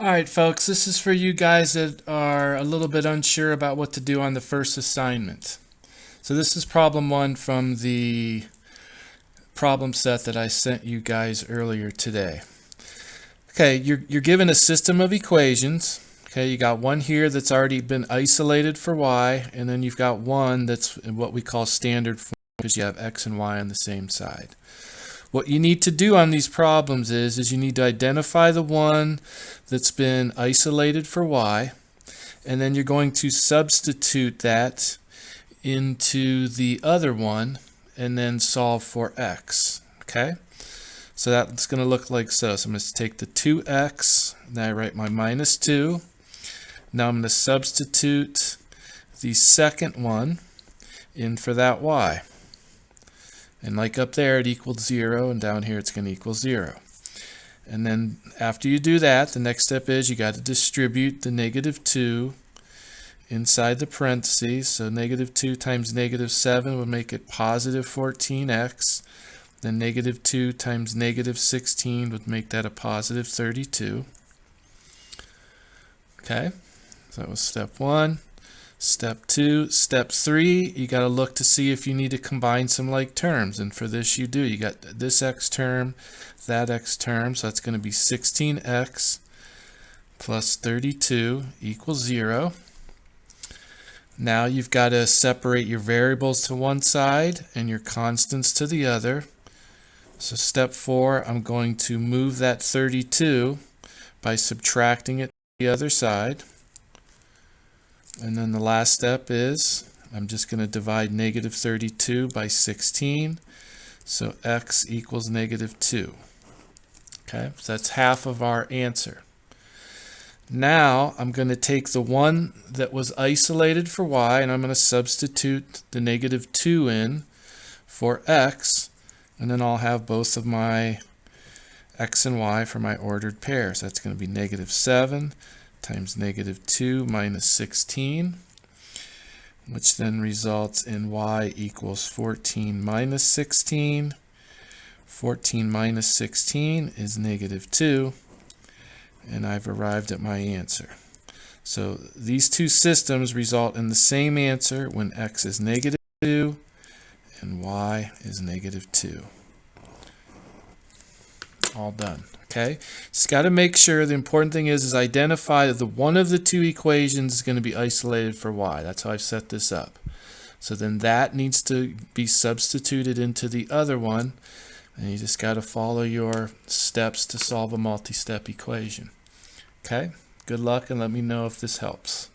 Alright folks, this is for you guys that are a little bit unsure about what to do on the first assignment. So this is problem 1 from the problem set that I sent you guys earlier today. Okay, you're given a system of equations. Okay, you got one here that's already been isolated for y, and then you've got one that's in what we call standard form because you have x and y on the same side. What you need to do on these problems is you need to identify the one that's been isolated for y, and then you're going to substitute that into the other one and then solve for x. Okay? So that's going to look like so. So I'm going to take the 2x, now I write my minus 2. Now I'm going to substitute the second one in for that y. And like up there, it equals 0, and down here it's going to equal 0. And then after you do that, the next step is you got to distribute the negative 2 inside the parentheses. So negative 2 times negative 7 would make it positive 14x. Then negative 2 times negative 16 would make that a positive 32. Okay, so that was step 1. Step 2, step 3, you got to look to see if you need to combine some like terms, and for this you do. You got this x term, that x term, so that's going to be 16x plus 32 equals 0. Now you've got to separate your variables to one side and your constants to the other. So step 4, I'm going to move that 32 by subtracting it to the other side. And then the last step is I'm just going to divide negative 32 by 16. So x equals negative 2. Okay, so that's half of our answer. Now I'm going to take the one that was isolated for y and I'm going to substitute the negative 2 in for x. And then I'll have both of my x and y for my ordered pairs. That's going to be negative 7 times negative 2 minus 16, which then results in y equals 14 minus 16. 14 minus 16 is negative 2, and I've arrived at my answer. So these two systems result in the same answer when x is negative 2 and y is negative 2. All done. Okay, just got to make sure the important thing is identify that the one of the two equations is going to be isolated for y. That's how I've set this up. So then that needs to be substituted into the other one, and you just got to follow your steps to solve a multi-step equation. Okay, good luck and let me know if this helps.